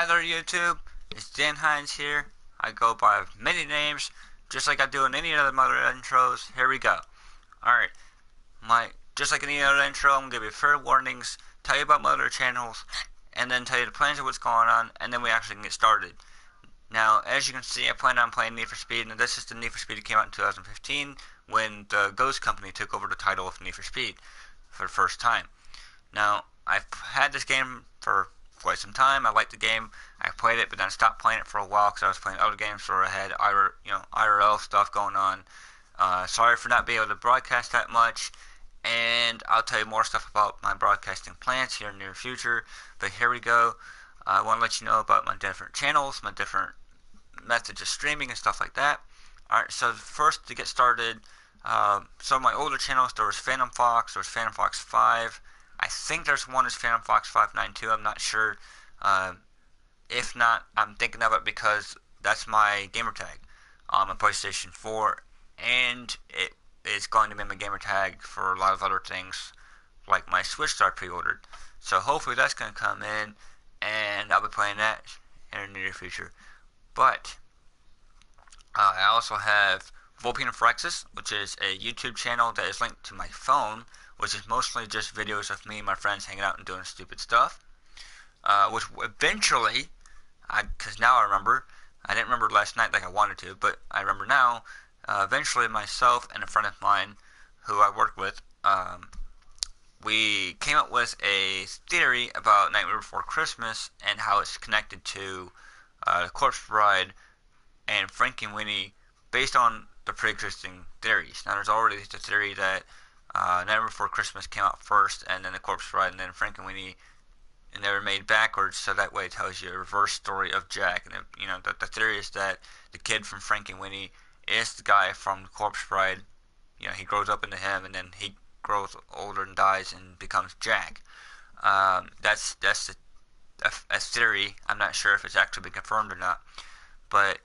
Hi there YouTube, it's Dan Heintz here. I go by many names, just like I do in any other mother intros. Here we go. Alright, just like any other intro, I'm going to give you fair warnings, tell you about my other channels, and then tell you the plans of what's going on, and then we actually can get started. Now, as you can see, I plan on playing Need for Speed, and this is the Need for Speed that came out in 2015, when the Ghost Company took over the title of Need for Speed for the first time. Now, I've had this game for quite some time. I liked the game. I played it, but then I stopped playing it for a while because I was playing other games where I had IRL stuff going on. Sorry for not being able to broadcast that much, and I'll tell you more stuff about my broadcasting plans here in the near future. But here we go. I want to let you know about my different channels, my different methods of streaming and stuff like that. Alright, so first to get started, some of my older channels, there was Phantom Fox, there was Phantom Fox 5. I think there's one is Phantom Fox 592, I'm not sure. If not, I'm thinking of it because that's my gamer tag on my PlayStation 4, and it is going to be my gamer tag for a lot of other things, like my Switch that I pre-ordered. So hopefully that's going to come in, and I'll be playing that in the near future. But I also have Vulpine and Phyrexis, which is a YouTube channel that is linked to my phone, which is mostly just videos of me and my friends hanging out and doing stupid stuff. Which eventually, because now I remember, I didn't remember last night like I wanted to, but I remember now, eventually myself and a friend of mine who I work with, we came up with a theory about Nightmare Before Christmas and how it's connected to the Corpse Bride and Frankenweenie based on the pre-existing theories. Now there's already the theory that Nightmare Before Christmas came out first, and then the Corpse Bride, and then Frankenweenie, and they were made backwards, so that way it tells you a reverse story of Jack. And the theory is that the kid from Frankenweenie is the guy from the Corpse Bride. He grows up into him, and then he grows older and dies and becomes Jack. That's a theory. I'm not sure if it's actually been confirmed or not, but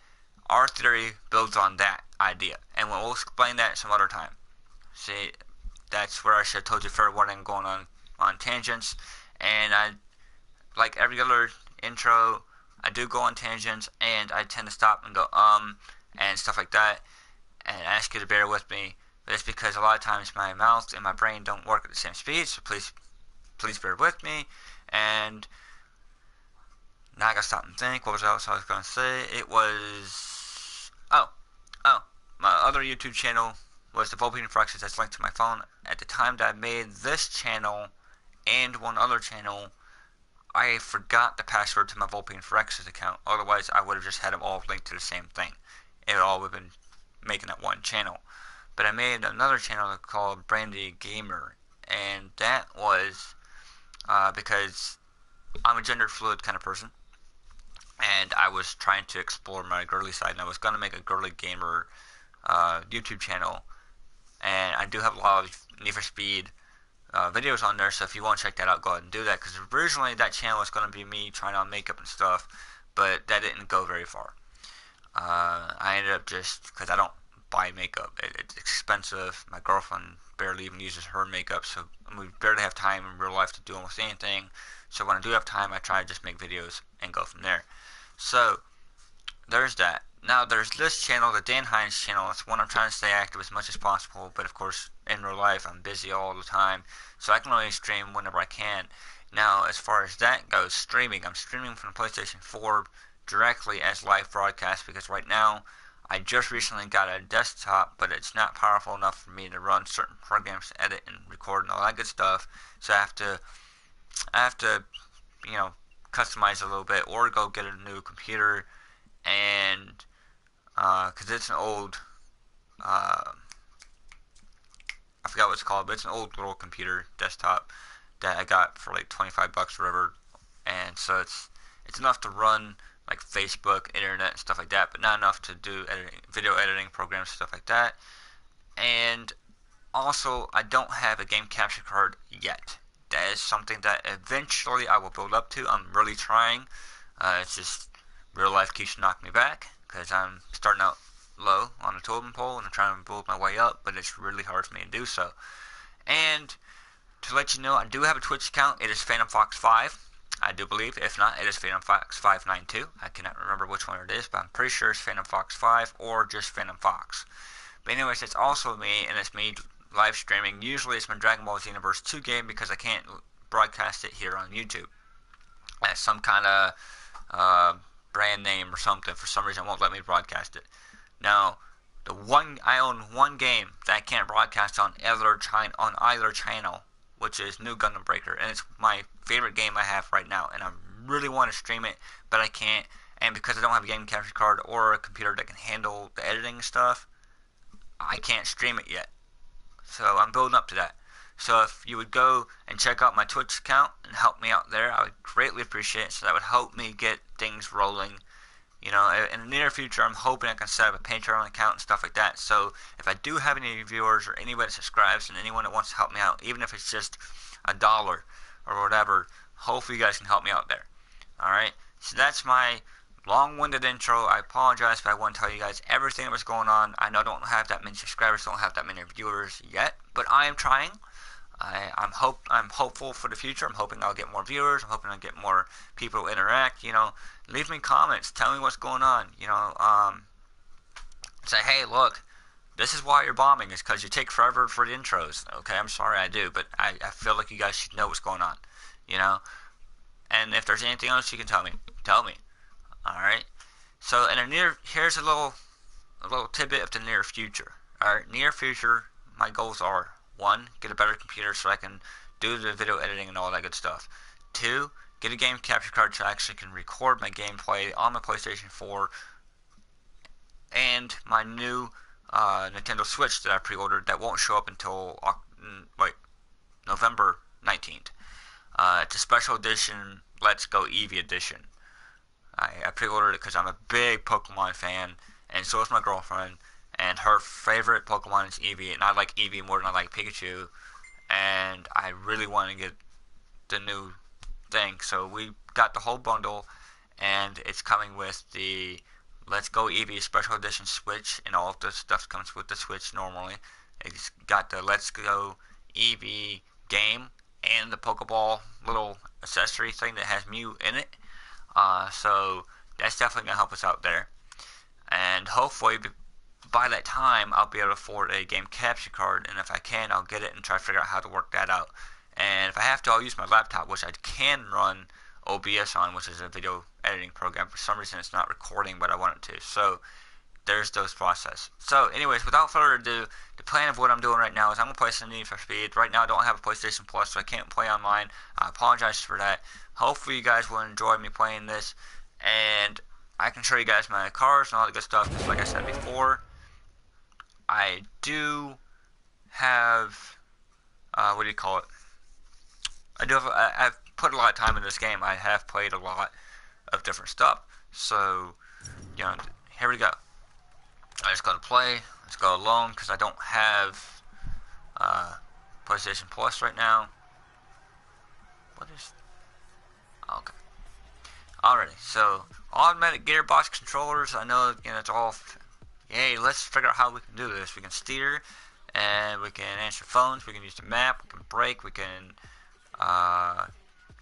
our theory builds on that idea, and we'll explain that some other time. See, that's where I should have told you fair warning, going on tangents, and like every other intro, I do go on tangents, and I tend to stop and go and stuff like that, and ask you to bear with me. But it's because a lot of times my mouth and my brain don't work at the same speed, so please bear with me. And now I gotta stop and think. What was else I was gonna say? It was my other YouTube channel was the Vulpine and Phyrexis that's linked to my phone. At the time that I made this channel and one other channel, I forgot the password to my Vulpine and Phyrexis account. Otherwise, I would have just had them all linked to the same thing. It would all have been making that one channel. But I made another channel called Brandy Gamer, and that was because I'm a gender fluid kind of person, and I was trying to explore my girly side, and I was going to make a girly gamer YouTube channel. And I do have a lot of Need for Speed videos on there, so if you want to check that out, go ahead and do that, because originally that channel was going to be me trying on makeup and stuff, but that didn't go very far. I ended up just, because I don't buy makeup, it's expensive. My girlfriend barely even uses her makeup, so we barely have time in real life to do almost anything. So when I do have time, I try to just make videos and go from there. So there's that. Now there's this channel, the Dan Heintz channel. It's one I'm trying to stay active as much as possible, but of course in real life I'm busy all the time, so I can only stream whenever I can. Now as far as that goes, streaming, I'm streaming from the PlayStation 4 directly as live broadcast, because right now I just recently got a desktop, but it's not powerful enough for me to run certain programs to edit and record and all that good stuff. So I have to customize a little bit, or go get a new computer, and because it's an old, I forgot what it's called, but it's an old little computer desktop that I got for like $25 or whatever, and so it's enough to run like Facebook, internet, and stuff like that, but not enough to do video editing programs, stuff like that. And also, I don't have a game capture card yet. That is something that eventually I will build up to. I'm really trying. It's just real life keeps knocking me back, because I'm starting out low on the totem pole and I'm trying to build my way up, but it's really hard for me to do so. And to let you know, I do have a Twitch account. It is Phantom Fox 5. I do believe. If not, it is Phantom Fox 592. I cannot remember which one it is, but I'm pretty sure it's Phantom Fox 5 or just Phantom Fox. But anyways, it's also me, and it's me live streaming. Usually it's my Dragon Ball Xenoverse 2 game because I can't broadcast it here on YouTube. As some kind of brand name or something. For some reason, it won't let me broadcast it. Now, I own one game that I can't broadcast on either channel, which is New Gundam Breaker, and it's my favorite game I have right now, and I really want to stream it, but I can't, and because I don't have a game capture card or a computer that can handle the editing stuff, I can't stream it yet. So I'm building up to that. So if you would go and check out my Twitch account and help me out there, I would greatly appreciate it. So that would help me get things rolling. You know, in the near future, I'm hoping I can set up a Patreon account and stuff like that. So if I do have any viewers or anybody that subscribes and anyone that wants to help me out, even if it's just $1 or whatever, hopefully you guys can help me out there. Alright, so that's my long-winded intro. I apologize, but I want to tell you guys everything that was going on. I know I don't have that many subscribers, don't have that many viewers yet, but I am trying. I'm hopeful for the future. I'm hoping I'll get more viewers. I'm hoping I'll get more people to interact. You know, leave me comments. Tell me what's going on. You know, say, hey, look, this is why you're bombing. It's because you take forever for the intros. Okay, I'm sorry I do, but I feel like you guys should know what's going on. You know, and if there's anything else you can tell me, tell me. All right. So here's a little tidbit of the near future. All right, near future, my goals are: 1, get a better computer so I can do the video editing and all that good stuff. 2, get a game capture card so I actually can record my gameplay on my PlayStation 4 and my new Nintendo Switch that I pre-ordered that won't show up until November 19th. It's a special edition, Let's Go Eevee edition. I pre-ordered it because I'm a big Pokemon fan, and so is my girlfriend. And her favorite Pokemon is Eevee, and I like Eevee more than I like Pikachu. And I really want to get the new thing, so we got the whole bundle, and it's coming with the Let's Go Eevee Special Edition Switch, and all of the stuff comes with the Switch normally. It's got the Let's Go Eevee game and the Pokeball little accessory thing that has Mew in it. So that's definitely going to help us out there. And hopefully by that time, I'll be able to afford a game capture card, and if I can, I'll get it and try to figure out how to work that out. And if I have to, I'll use my laptop, which I can run OBS on, which is a video editing program. For some reason, it's not recording, but I want it to. So there's those process. So anyways, without further ado, the plan of what I'm doing right now is I'm going to play some Need for Speed. Right now, I don't have a PlayStation Plus, so I can't play online. I apologize for that. Hopefully, you guys will enjoy me playing this, and I can show you guys my cars and all that good stuff. Just like I said before, I do have, what do you call it? I've put a lot of time in this game. I have played a lot of different stuff. So, you know, here we go. I just go to play. Let's go alone because I don't have PlayStation Plus right now. What is? Okay. Alrighty. So automatic gearbox controllers. I know, you know, it's all. Yay! Let's figure out how we can do this. We can steer, and we can answer phones. We can use the map. We can brake. We can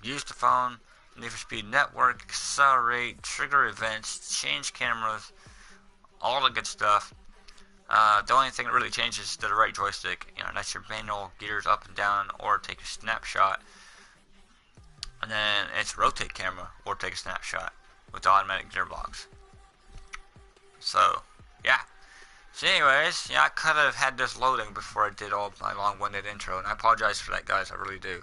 use the phone. Need for Speed Network. Accelerate. Trigger events. Change cameras. All the good stuff. The only thing that really changes is the right joystick. You know, that's your manual gears up and down, or take a snapshot. And then it's rotate camera, or take a snapshot with the automatic gearbox. So, yeah. So anyways, yeah, I could have had this loading before I did all my long-winded intro, and I apologize for that, guys. I really do.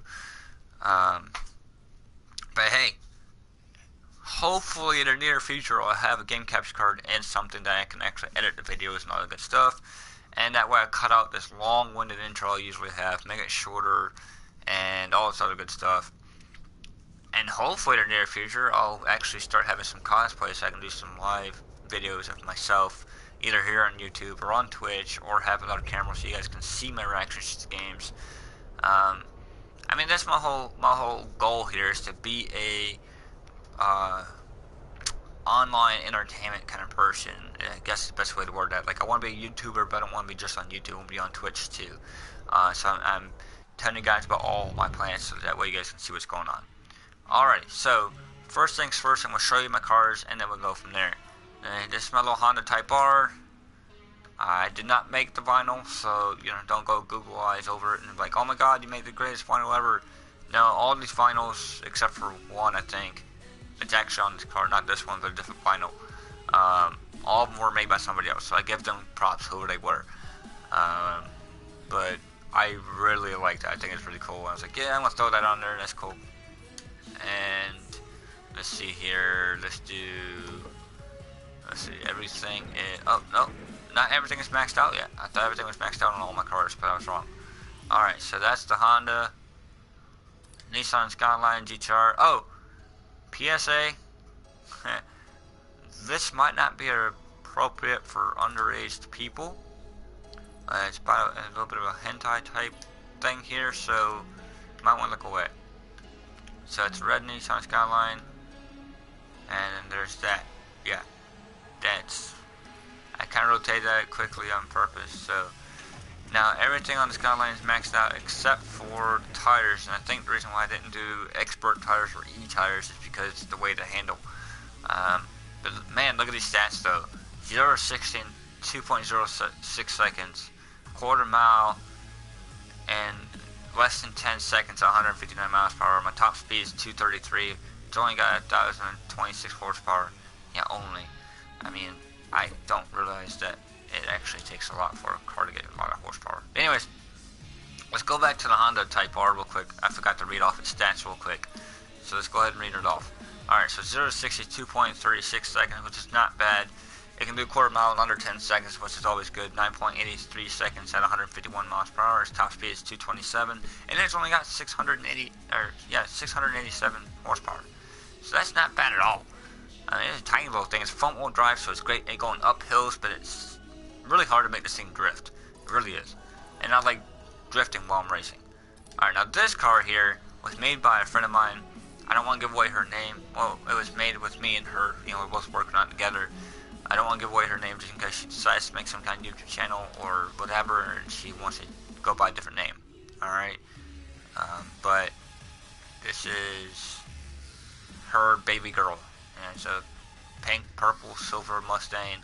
But hey, hopefully in the near future I'll have a game capture card and something that I can actually edit the videos and all that good stuff. And that way I cut out this long-winded intro I usually have, make it shorter, and all this other good stuff. And hopefully in the near future I'll actually start having some cosplay so I can do some live videos of myself, either here on YouTube or on Twitch, or have another camera so you guys can see my reactions to games. I mean, that's my whole goal here, is to be a online entertainment kind of person. I guess the best way to word that. Like, I want to be a YouTuber, but I don't want to be just on YouTube. I want to be on Twitch too. So I'm telling you guys about all my plans, so that way you guys can see what's going on. Alrighty, so first things first, I'm going to show you my cars, and then we'll go from there. This is my little Honda Type R. I did not make the vinyl, so don't go Google eyes over it and be like, oh my god, you made the greatest vinyl ever. No, all these vinyls, except for one, I think, it's actually on this car, not this one, but a different vinyl. All of them were made by somebody else, so I give them props, whoever they were. But I really liked it. I think it's really cool. I was like, yeah, I'm gonna throw that on there. That's cool. And let's see here. Let's see, everything is, oh, no, not everything is maxed out yet. I thought everything was maxed out on all my cars, but I was wrong. Alright, so that's the Honda, Nissan Skyline GTR. Oh, PSA, this might not be appropriate for underage people. It's about a little bit of a hentai type thing here, so you might want to look away. So it's red Nissan Skyline, and then there's that. Yeah, I kind of rotated that quickly on purpose. So now everything on the Skyline is maxed out except for the tires, and I think the reason why I didn't do expert tires or E tires is because it's the way to handle. But man, look at these stats though: 0 to 60 in 2.06 seconds, quarter mile, and less than 10 seconds at 159 miles per hour. My top speed is 233. It's only got 1,026 horsepower. Yeah, only. I mean, I don't realize that it actually takes a lot for a car to get a lot of horsepower. Anyways, let's go back to the Honda Type R real quick. I forgot to read off its stats real quick. So let's go ahead and read it off. Alright, so 0 to 60, 2.36 seconds, which is not bad. It can do a quarter mile in under 10 seconds, which is always good. 9.83 seconds at 151 miles per hour. Its top speed is 227, and it's only got 687 horsepower. So that's not bad at all. I mean, it's a tiny little thing. It's front-wheel drive, so it's great at going up hills, but it's really hard to make this thing drift. It really is. And I like drifting while I'm racing. Alright, now this car here was made by a friend of mine. I don't want to give away her name. Well, it was made with me and her. We're both working on it together. I don't want to give away her name just in case she decides to make some kind of YouTube channel or whatever, and she wants to go by a different name. Alright? But this is her baby girl. And it's a pink, purple, silver Mustang.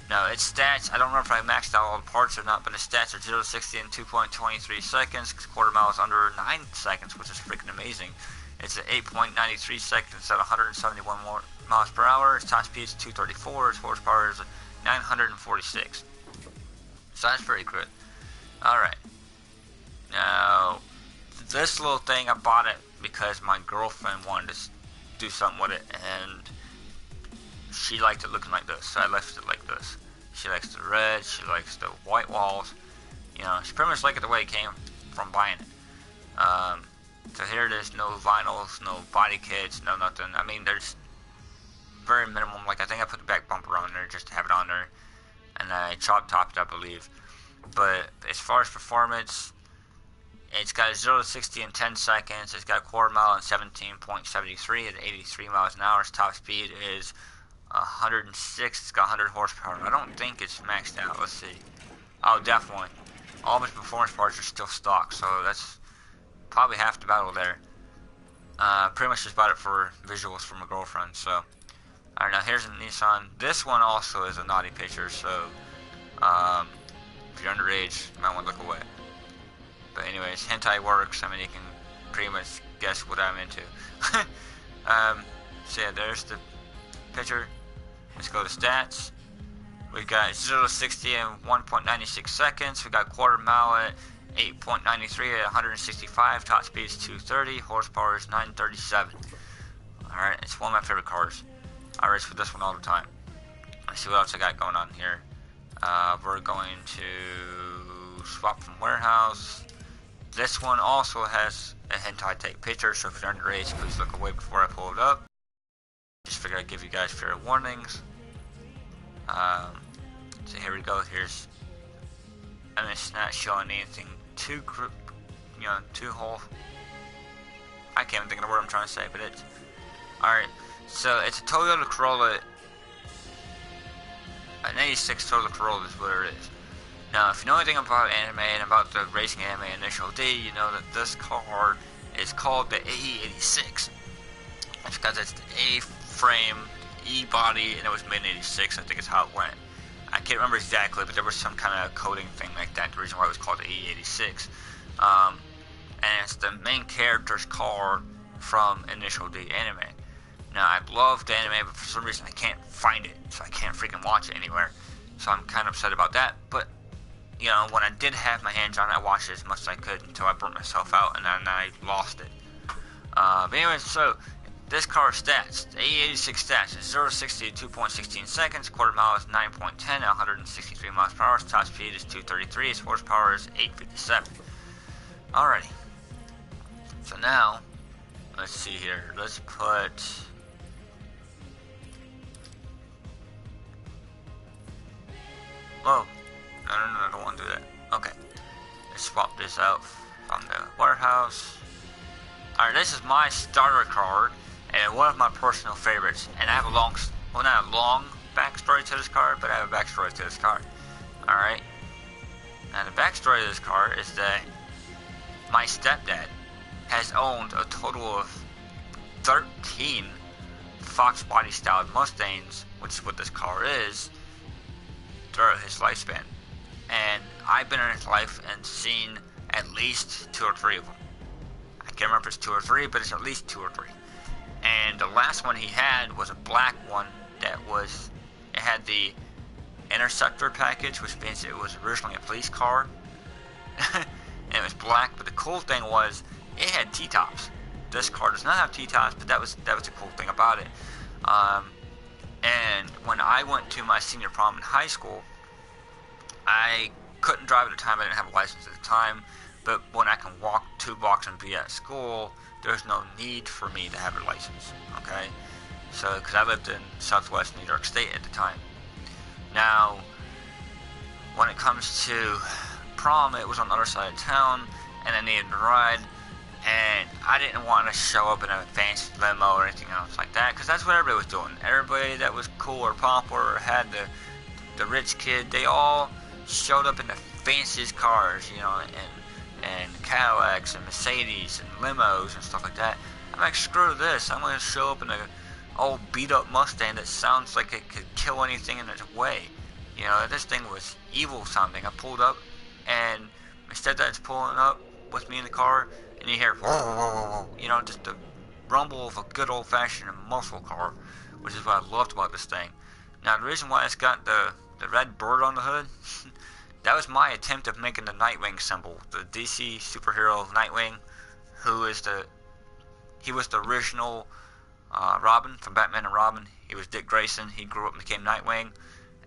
Now, its stats, I don't know if I maxed out all the parts or not, but its stats are 0 to 60 in 2.23 seconds. Quarter mile is under 9 seconds, which is freaking amazing. It's at 8.93 seconds at 171 miles per hour. Its top speed is 234. Its horsepower is 946. So that's pretty good. Alright. Now, this little thing, I bought it because my girlfriend wanted to do something with it, and she liked it looking like this, so I left it like this. She likes the red, she likes the white walls. She pretty much liked it the way it came from buying it. So here it is, no vinyls, no body kits, no nothing. I mean, there's very minimum. Like, I think I put the back bumper on there just to have it on there, and I topped it, I believe. But as far as performance, it's got a 0 to 60 in 10 seconds. It's got a quarter mile in 17.73 at 83 miles an hour. Its top speed is 106. It's got 100 horsepower. I don't think it's maxed out. Let's see. Oh, definitely. All of its performance parts are still stock, so that's probably half the battle there. Pretty much just bought it for visuals from a girlfriend. So, alright, now here's a Nissan. This one also is a naughty picture, so if you're underage, you might want to look away. But anyways, hentai works. I mean, you can pretty much guess what I'm into. So yeah, there's the picture. Let's go to stats. We've got 0 to 60 in 1.96 seconds. We got quarter mile at 8.93 at 165. Top speed is 230. Horsepower is 937. Alright, it's one of my favorite cars. I race with this one all the time. Let's see what else I got going on here. We're going to swap from warehouse. This one also has a hentai type picture, so if you're underage, please look away before I pull it up. Just figured I'd give you guys fair warnings. So here we go. Here's, and it's not showing anything too whole. I can't even think of the word I'm trying to say, but it's alright. So it's a Toyota Corolla. An 86 Toyota Corolla is what it is. Now, if you know anything about anime and about the racing anime Initial D, you know that this car is called the AE86. It's because it's the A-frame, E-body, and it was made in 86, I think is how it went. I can't remember exactly, but there was some kind of coding thing like that, the reason why it was called the AE86. And it's the main character's car from Initial D anime. Now, I love the anime, but for some reason I can't find it, so I can't freaking watch it anywhere. So I'm kind of upset about that, but, you know, when I did have my hands on it, I watched it as much as I could until I burnt myself out, and then I lost it. But anyways, so, this car's stats, the AE86 stats is 0 to 60 in 2.16 seconds, quarter mile is 9.10 at 163 miles per hour, top speed is 233, its horsepower is 857. Alrighty. So now, let's see here, let's put... Whoa, no, I don't want to do that. Okay, let's swap this out from the warehouse. Alright, this is my starter card, and one of my personal favorites. And I have a long, well, not a long backstory to this card, but I have a backstory to this card. Alright, now the backstory of this card is that my stepdad has owned a total of 13 Fox body styled Mustangs, which is what this car is, throughout his lifespan. And I've been in his life and seen at least 2 or 3 of them. I can't remember if it's 2 or 3, but it's at least 2 or 3. And the last one he had was a black one that was, it had the Interceptor package, which means it was originally a police car. And it was black, but the cool thing was it had T-tops. This car does not have T-tops, but that was a cool thing about it. And when I went to my senior prom in high school, I couldn't drive at the time. I didn't have a license at the time. But when I can walk 2 blocks and be at school, there's no need for me to have a license. Okay? So, because I lived in southwest New York State at the time. Now, when it comes to prom, it was on the other side of town, and I needed a ride. And I didn't want to show up in a fancy limo or anything else like that, because that's what everybody was doing. Everybody that was cool or popular or had the rich kid, they all showed up in the fanciest cars, you know, and Cadillacs and Mercedes and limos and stuff like that. I'm like, screw this. I'm going to show up in a old beat up Mustang that sounds like it could kill anything in its way. You know, this thing was evil sounding. I pulled up, and my stepdad's pulling up with me in the car, and you hear, whoa, whoa, whoa, whoa, you know, just the rumble of a good old-fashioned muscle car, which is what I loved about this thing. Now, the reason why it's got the red bird on the hood, that was my attempt of making the Nightwing symbol, the DC superhero Nightwing, he was the original Robin from Batman and Robin. He was Dick Grayson. He grew up and became Nightwing,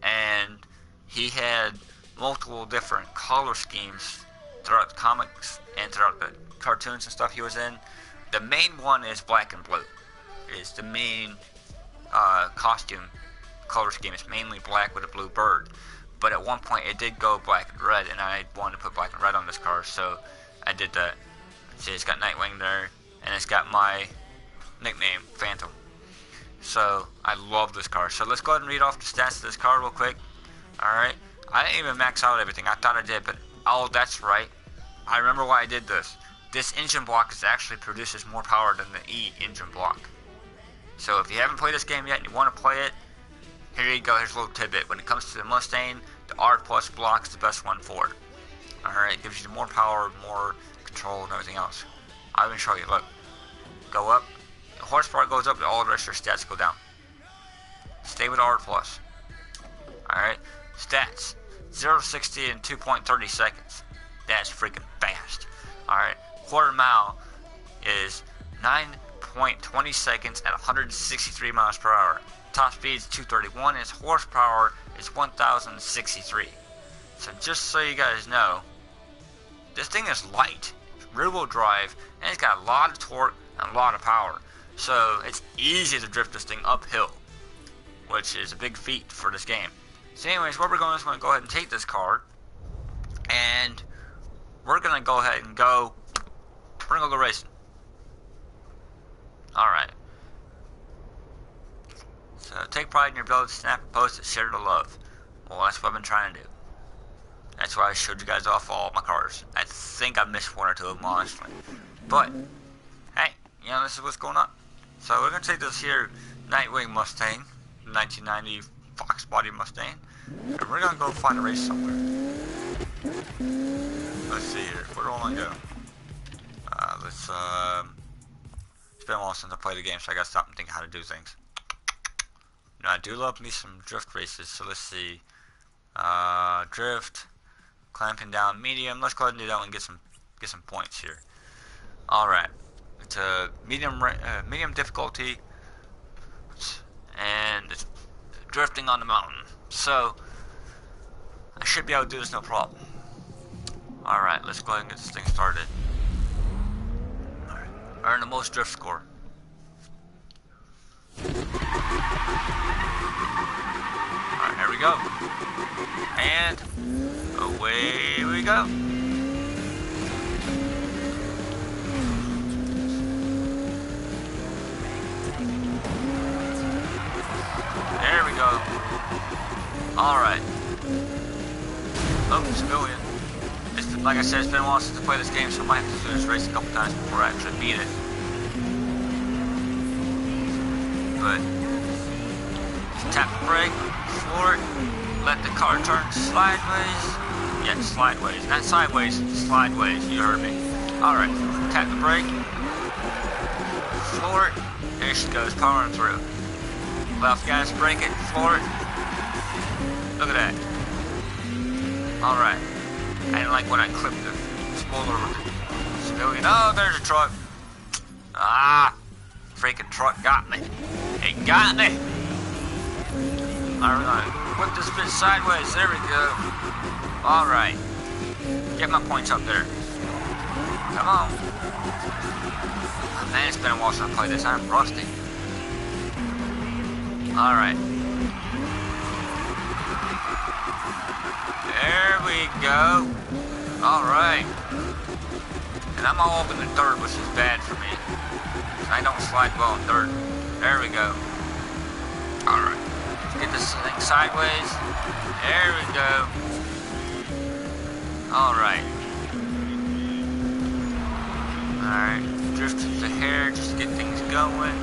and he had multiple different color schemes throughout the comics and throughout the cartoons and stuff he was in. The main one is black and blue. Is the main costume color scheme. It's mainly black with a blue bird. But at one point it did go black and red, and I wanted to put black and red on this car, so I did that. See, it's got Nightwing there, and it's got my nickname, Phantom. So I love this car. So let's go ahead and read off the stats of this car real quick. Alright. I didn't even max out everything. I thought I did, but oh, that's right. I remember why I did this. This engine block actually produces more power than the E engine block. So if you haven't played this game yet and you want to play it, here you go. Here's a little tidbit. When it comes to the Mustang, the R Plus block is the best one for it. Alright, it gives you more power, more control, and everything else. I'll even show you. Look. Go up. The horsepower goes up, all the rest of your stats go down. Stay with R Plus. Alright, stats. 0 to 60 in 2.30 seconds. That's freaking fast. Alright, quarter mile is 9.20 seconds at 163 miles per hour. Top speed is 231, and its horsepower is 1,063. So just so you guys know, this thing is light, rear-wheel drive, and it's got a lot of torque and a lot of power. So it's easy to drift this thing uphill, which is a big feat for this game. So anyways, what we're going to do is we're going to go ahead and take this card, and we're going to go ahead and go racing. Alright. So take pride in your ability to snap a post that share the love. Well, that's what I've been trying to do. That's why I showed you guys off all my cars. I think I missed one or two of them, honestly. But, hey, you know, this is what's going on. So we're going to take this here Nightwing Mustang, 1990 Fox body Mustang, and we're going to go find a race somewhere. Let's see here. Where do I want to go? It's been a while since I played the game, so I got to stop and think how to do things. Now, I do love me some drift races, so let's see. Drift, clamping down, medium. Let's go ahead and do that one and get some points here. All right, it's a medium difficulty, and it's drifting on the mountain. So I should be able to do this no problem. All right, let's go ahead and get this thing started. All right. Earn the most drift score. Alright, here we go. And away we go. There we go. Alright. Oh, civilian. Like I said, it's been a while since I played this game, so I might have to do this race a couple times before I actually beat it. But tap the brake, floor it, let the car turn sideways. Yeah, sideways, not sideways, slideways, you heard me. Alright, tap the brake, floor it, there she goes, powering through. Left gas, brake it, floor it. Look at that. Alright, I didn't like when I clipped the spoiler with the civilian. Oh, there's a truck. Ah, freaking truck got me. It got me. Alright, whip this bit sideways. There we go. Alright. Get my points up there. Come on. Oh, man, it's been a while since I played this. I'm rusty. Alright. There we go. Alright. And I'm all up in the dirt, which is bad for me. I don't slide well in dirt. There we go. Alright. Let's get this thing sideways. There we go. Alright. Alright. Drift to the hair just to get things going.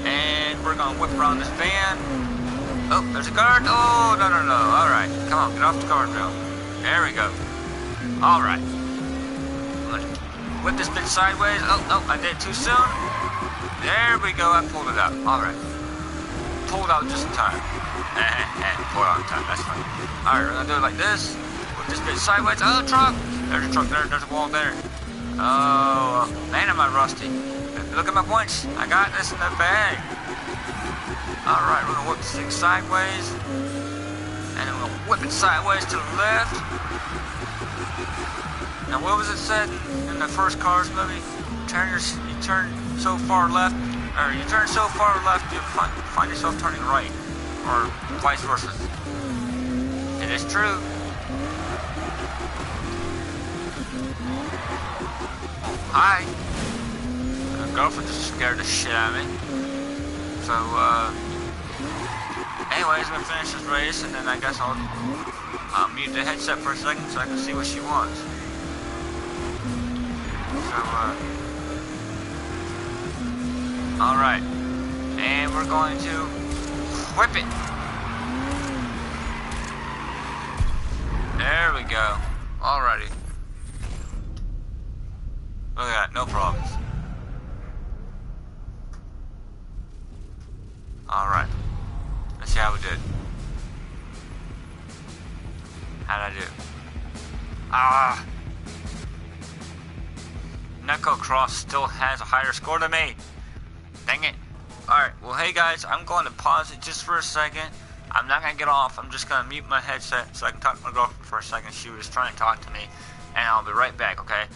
And we're gonna whip around this van. Oh, there's a guard. Oh, no. Alright. Come on, get off the guardrail. There we go. Alright. Whip this bit sideways. Oh, I did it too soon. There we go, I pulled it out. Alright. Pulled out just in time. Pulled out in time, that's fine. Alright, we're gonna do it like this. Whip this bit sideways. Oh, truck! There's a truck there, there's a wall there. Oh, man, am I rusty. Look at my points. I got this in the bag. Alright, we're gonna whip this thing sideways. And then we're gonna whip it sideways to the left. Now, what was it said in the first Cars movie? You turn so far left, or you turn so far left, you find yourself turning right, or vice versa. It is true. Hi. My girlfriend just scared the shit out of me. So, anyways, I'm gonna finish this race, and then I guess I'll mute the headset for a second so I can see what she wants. So, alright. And we're going to whip it. There we go. Alrighty. Look at that, no problems. Alright. Let's see how we did. How'd I do? Ah! Neko Cross still has a higher score than me. Dang it. Alright, well hey guys, I'm going to pause it just for a second. I'm not going to get off. I'm just going to mute my headset so I can talk to my girlfriend for a second. She was trying to talk to me. And I'll be right back, okay?